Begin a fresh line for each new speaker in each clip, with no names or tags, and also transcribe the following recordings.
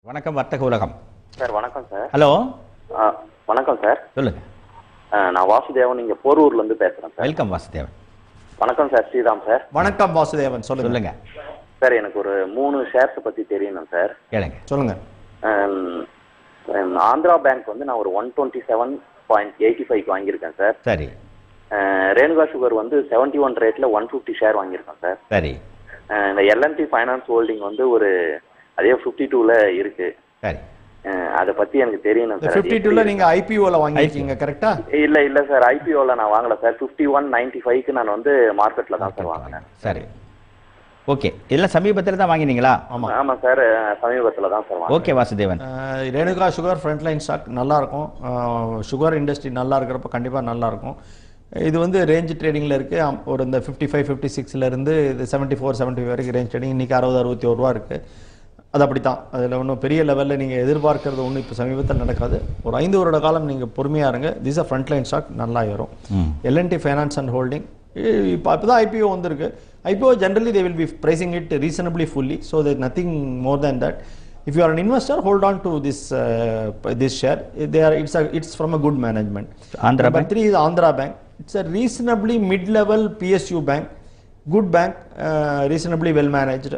வணக்கம் வர்த்தக உலகம்
சார். வணக்கம் சார்.
ஹலோ.
வணக்கம் சார்.
சொல்லுங்க.
நான் வாசுதேவன், இங்க போரூர்ல இருந்து பேசுறேன் சார்.
வெல்கம் வாசுதேவன்.
வணக்கம் சார். ஸ்ரீராம் சார்.
வணக்கம் வாசுதேவன், சொல்லுங்க.
சார், எனக்கு ஒரு 3 ஷேர்ஸ் பத்தி தெரியணும் சார்.
கேளுங்க.
சொல்லுங்க.
ஆந்திரா பேங்க் வந்து நான் ஒரு 127.85 வாங்கியிருக்கேன் சார்.
சரி.
ரேணுகா சுகர் வந்து 71 ரேட்ல 150 ஷேர் வாங்கியிருக்கேன் சார்.
சரி.
இந்த எல்என்டி ஃபைனான்ஸ் ஹோல்டிங் வந்து ஒரு அதே 52ல இருக்கு.
சரி.
அத பத்தி எனக்கு தெரியணும் சார்.
52ல நீங்க ஐபிஓல வாங்கிருக்கீங்க கரெக்ட்டா?
இல்ல சார், ஐபிஓல நான் வாங்கல சார். 51.95க்கு நான் வந்து மார்க்கெட்ல தான் சார் வாங்கினேன்.
சரி. ஓகே. இல்ல சமீபத்துல தான் வாங்கினீங்களா?
ஆமா சார், சமீபத்துல தான் சார் வாங்கினேன்.
Okay Vasudevan.
Renuka sugar frontline stock நல்லா இருக்கும். சுகர் இண்டஸ்ட்ரி நல்லா இருக்கிறப்ப கண்டிப்பா நல்லா இருக்கும். இது வந்து ரேஞ்ச் ட்ரேடிங்ல இருக்கு. ஒரு இந்த 55 56ல இருந்து இது 74 75 வரைக்கும் ரேஞ்ச் ட்ரேடிங். இன்னைக்கு 60 61 ரூபா இருக்கு. அது அப்படித்தான். அதில் ஒன்றும் பெரிய லெவலில் நீங்கள் எதிர்பார்க்கறது ஒன்றும் இப்போ சமீபத்தில் நடக்காது. ஒரு 5 வருட காலம் நீங்கள் பொறுமையாக இருங்க. திஸ் அ ஃப்ரண்ட்லைன் ஸ்டாக் நல்லா ஏறும். எல்என்டி ஃபைனான்ஸ் அண்ட் ஹோல்டிங் இப்போ தான் ஐபிஓ வந்திருக்கு. IPO generally they will be pricing it reasonably fully. So there nothing more than that. If you are an investor, hold on to this share. It's from a good management.
Andhra
Number
Bank.
3 is Andhra Bank. It's a reasonably mid-level PSU bank. Good bank, reasonably well managed.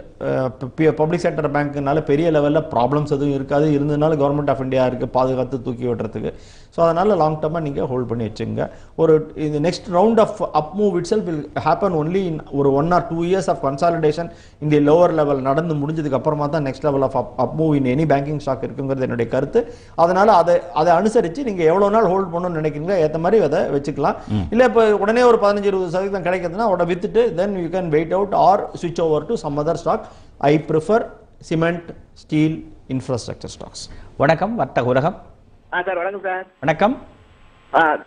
Public sector bankனால பெரிய லெவலில் problems எதுவும் இருக்காது. இருந்ததுனால government of India இருக்குது பாதுகாத்து தூக்கி விடுறதுக்கு. So அதனால் லாங் டர்மாக நீங்கள் ஹோல்ட் பண்ணி வச்சுங்க. ஒரு இந்த next round of up move itself will happen only in ஒரு 1 or 2 years ஆஃப் கன்சாலிடேஷன் இந்த லோவர் லெவல் நடந்து முடிஞ்சதுக்கு அப்புறமா தான் next level of up move in any banking stock இருக்குங்கிறது என்னுடைய கருத்து. அதனால் அதை அனுசரித்து நீங்கள் எவ்வளோ நாள் ஹோல்ட் பண்ணணும்னு நினைக்கிறீங்களோ ஏற்ற மாதிரி அதை வச்சுக்கலாம். இல்லை இப்போ உடனே ஒரு 15-20% கிடைக்குதுன்னா உடனே வித்துட்டு தென் you can wait out or switch over to some other stock. I prefer cement, steel, infrastructure stocks.
வணக்கம் வர்த்தக உலகம்.
சார் வணக்கம் சார்.
வணக்கம்.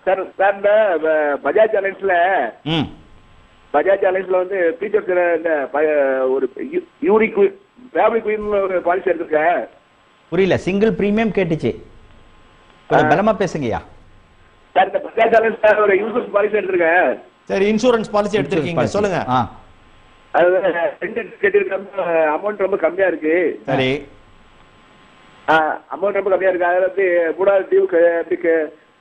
சார் இந்த பஜாஜ் அலைன்ஸ்ல வந்து ஃபீச்சர்ஸ் ஒரு யூரிக் ஃபேப்ரிக் குயின் ஒரு பாலிசி எடுத்திருக்கேன்.
புரியல. சிங்கிள் பிரீமியம் கேட்டுச்சு. பலமா பேசுங்கய்யா.
சார் இந்த பஜாஜ் அலைன்ஸ்ல ஒரு இன்சூரன்ஸ் பாலிசி எடுத்திருக்கேன்.
சரி, இன்சூரன்ஸ் பாலிசி எடுத்திருக்கீங்க, சொல்லுங்க.
அது அமௌண்ட் ரொம்ப கம்மியா இருக்கு.
சரி,
அமௌண்ட் ரொம்ப கம்மியா இருக்கு. அதுல வந்து 3வது டியூ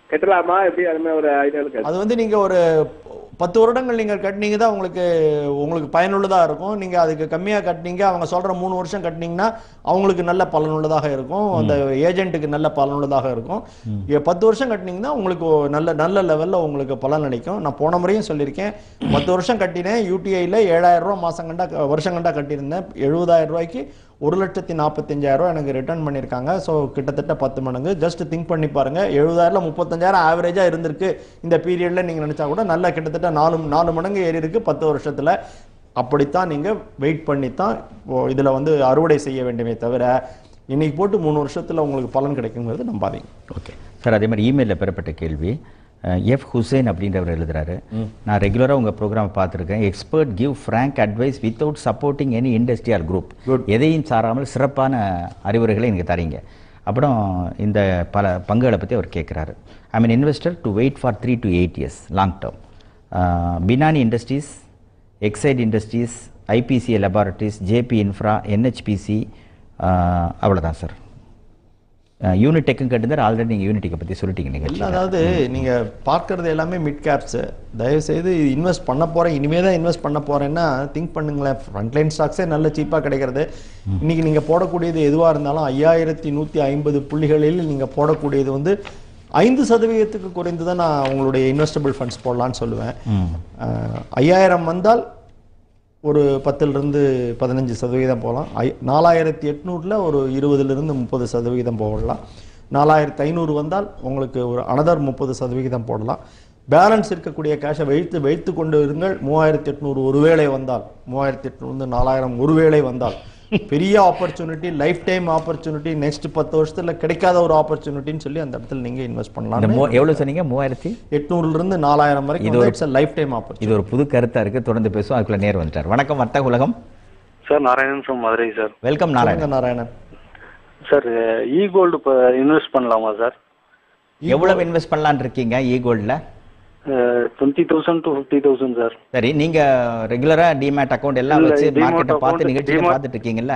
கட்டலாமா எப்படி? அது மாதிரி ஒரு ஐடியா இருக்கு.
அது வந்து நீங்க ஒரு 10 வருடங்கள் நீங்கள் கட்டினீங்க தான் உங்களுக்கு பயனுள்ளதாக இருக்கும். நீங்கள் அதுக்கு கம்மியாக கட்டினீங்க, அவங்க சொல்கிற 3 வருஷம் கட்டினீங்கன்னா அவங்களுக்கு நல்ல பலனுள்ளதாக இருக்கும், அந்த ஏஜென்ட்டுக்கு நல்ல பலனுள்ளதாக இருக்கும். 10 வருஷம் கட்டினீங்கன்னா உங்களுக்கு நல்ல லெவலில் உங்களுக்கு பலன் அளிக்கும். நான் போன முறையும் சொல்லியிருக்கேன், 10 வருஷம் கட்டினேன். யூடிஐயில் 7000 ரூபா வருஷம் கண்டா கட்டியிருந்தேன். 70,000 ரூபாய்க்கு 1,45,000 எனக்கு ரிட்டர்ன் பண்ணியிருக்காங்க. ஸோ கிட்டத்தட்ட 10 மடங்கு. ஜஸ்ட் திங்க் பண்ணி பாருங்க. 70,000 35,000 ஆவரேஜாக இருந்திருக்கு இந்த பீரியடில். நீங்கள் நினச்சா கூட நல்லா கிட்டத்தட்ட 4 மடங்கு ஏறி இருக்கு 10 வருஷத்தில். அப்படித்தான் நீங்கள் வெயிட் பண்ணித்தான் இதில் வந்து அறுவடை செய்ய வேண்டுமே தவிர இன்னைக்கு போட்டு 3 வருஷத்தில் உங்களுக்கு பலன் கிடைக்குங்கிறது நம்பாதீங்க.
Okay sir. அதே மாதிரி இமெயிலில் பெறப்பட்ட கேள்வி எஃப் ஹுசேன் அப்படின்றவர் எழுதுறாரு. நான் ரெகுலராக உங்கள் ப்ரோக்ராம் பார்த்துருக்கேன். Expert give frank advice without supporting any industrial group. எதையும் சாராமல் சிறப்பான அறிவுரைகளை எனக்கு தரீங்க. அப்புறம் இந்த பல பங்குகளை பற்றி அவர் கேட்குறாரு. I mean investor to wait for 3 to 8 years long term. Binani Industries, Exide Industries, IPCA Laboratories, JP Infra, NHPC, அவ்வளோதான் சார். யூனிடெக்கும் கேட்டுருந்தார். ஆல்ரெடி நீங்கள் யூனிடெக்கை பற்றி சொல்லிட்டீங்க. நீங்கள்
அதாவது நீங்கள் பார்க்கறது எல்லாமே மிட் கேப்ஸு. தயவுசெய்து இன்வெஸ்ட் பண்ண போகிறேன், இனிமேல் தான் இன்வெஸ்ட் பண்ண போகிறேன்னா திங்க் பண்ணுங்களேன். ஃப்ரண்ட்லைன் ஸ்டாக்ஸே நல்ல சீப்பாக கிடைக்கிறது. இன்றைக்கி நீங்கள் போடக்கூடியது எதுவாக இருந்தாலும் 5150 புள்ளிகளில் நீங்கள் போடக்கூடியது வந்து 5% குறைந்து தான் நான் உங்களுடைய இன்வெஸ்டபிள் ஃபண்ட்ஸ் போடலான்னு சொல்லுவேன். 5000 வந்தால் ஒரு 10லிருந்து 15% போகலாம். 4800 ஒரு 20லிருந்து 30% போடலாம். 4500 வந்தால் உங்களுக்கு ஒரு அனதர் 30% போடலாம். பேலன்ஸ் இருக்கக்கூடிய கேஷை வைத்து கொண்டு இருங்கள். 3800 ஒருவேளை வந்தால், 3800 4000 ஒருவேளை வந்தால் பெரிய opportunity, life time opportunity, next 10 வருஷத்துல கிடைக்காத ஒரு ஆப்பர்ச்சுனிட்டின்னு சொல்லி அந்த இடத்துல நீங்க இன்வெஸ்ட் பண்ணலாம்.
எவ்வளவு சொன்னீங்க? 3800
4000 வரைக்கும். இது ஒரு லைஃப் டைம் ஆப்பர்ச்சுனிட்டி.
இது ஒரு புது கருத்தா இருக்கு. தொடர்ந்து பேசுவோம். அதுக்குள்ள நேர் வந்துட்டார். வணக்கம் வர்த்தக உலகம்.
Sir, Narayanan from Madurai sir.
Welcome Narayanan.
Sir, e gold invest பண்ணலாமா சார்?
எவ்வளவு இன்வெஸ்ட் பண்ணலாம்னு இருக்கீங்க இ கோல்ட்ல?
20,000 to 50,000 சார்.
சரி, நீங்க ரெகுலரா டிமேட் அக்கவுண்ட் எல்லாம் வச்சு மார்க்கெட்டை பார்த்து நிகழ்ச்சியை பார்த்துட்டு இருக்கீங்கல்ல?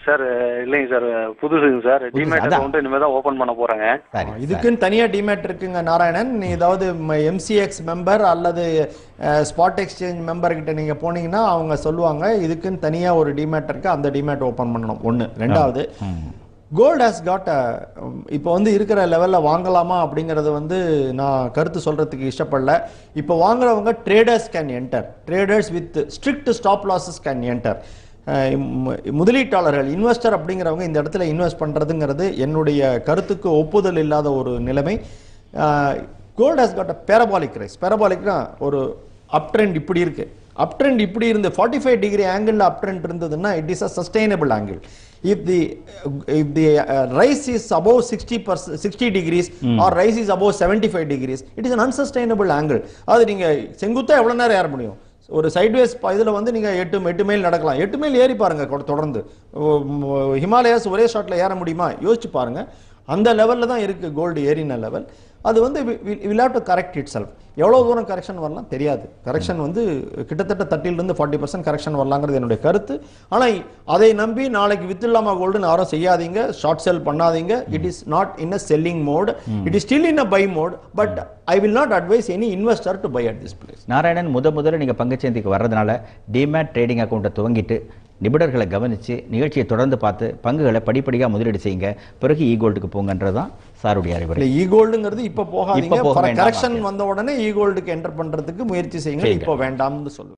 சார் இல்லைங்க சார், புதுசுங்க சார். டிமேட் அக்கௌண்ட் இனிமே தான் ஓபன் பண்ண போறாங்க.
இதுக்குன்னு தனியா டிமேட் இருக்குங்க நாராயணன். நீ ஏதாவது MCX மெம்பர் அல்லது ஸ்பாட் எக்ஸ்சேஞ்ச் மெம்பர் கிட்ட நீங்க போனீங்கன்னா அவங்க சொல்லுவாங்க இதுக்குன்னு தனியா ஒரு டிமேட் இருக்கு, அந்த டிமேட் ஓபன் பண்ணணும். ஒன்று. ரெண்டாவது, கோல்ட் ஹேஸ் காட் இப்போ வந்து இருக்கிற லெவலில் வாங்கலாமா அப்படிங்கிறது வந்து நான் கருத்து சொல்கிறதுக்கு இஷ்டப்படல. இப்போ வாங்குறவங்க traders can enter, traders with strict stop losses can enter. முதலீட்டாளர்கள், இன்வெஸ்டர் அப்படிங்கிறவங்க இந்த இடத்துல இன்வெஸ்ட் பண்ணுறதுங்கிறது என்னுடைய கருத்துக்கு ஒப்புதல் இல்லாத ஒரு நிலைமை. Gold has got a parabolic rise. பேரபாலிக்னா ஒரு அப் ட்ரெண்ட் இப்படி இருக்கு, அப் ட்ரெண்ட் இப்படி இருந்து 45 டிகிரி ஆங்கிள் அப் ட்ரெண்ட் இருந்ததுன்னா it is a sustainable angle. If the rise is above 60 degrees or rise is above 75 degrees, it is an unsustainable angle. அது நீங்க செங்குத்தா எவ்வளவு நேரம் ஏற முடியும்? ஒரு சைட்வேஸ் இதுல வந்து நீங்க 8 மைல் நடக்கலாம். 8 மைல் ஏறி பாருங்க தொடர்ந்து. ஹிமாலயாஸ் ஒரே ஷாட்ல ஏற முடியுமா? யோசிச்சு பாருங்க. அந்த லெவல்ல தான் இருக்கு கோல்டு ஏறின லெவல். அது வந்து will have to correct itself. எவ்வளவு தூரம் கரெக்ஷன் வரலாம் தெரியாது. கரெக்ஷன் வந்து கிட்டத்தட்ட 30% 40% கரெக்ஷன் வரலாங்கிறது என்னுடைய கருத்து. ஆனா அதை நம்பி நாளைக்கு வித்துலாமா கோல்டுன்னு யாரும் செய்யாதீங்க, ஷார்ட் செல் பண்ணாதீங்க. It is not in a selling mode, it is still in a buy mode. But I will not advise any investor to buy at this place.
Narayanan, முதல்ல நீங்க பங்குச்சந்தைக்கு வர்றதுனால டிமேட் ட்ரேடிங் அக்கௌண்ட்டை துவங்கிட்டு நிபுணர்களை கவனிச்சு நிகழ்ச்சியை தொடர்ந்து பார்த்து பங்குகளை படிப்படியாக முதலீடு செய்யுங்க. பிறகு ஈகோல்டுக்கு போங்கன்றதான் சாருடைய அறிவுரை.
ஈகோல்டுங்கிறது இப்ப போகாதீங்க. கரெக்ஷன் வந்த உடனே ஈகோல்டுக்கு என்டர் பண்றதுக்கு முயற்சி செய்யுங்க. இப்போ வேண்டாம்னு சொல்லுங்க.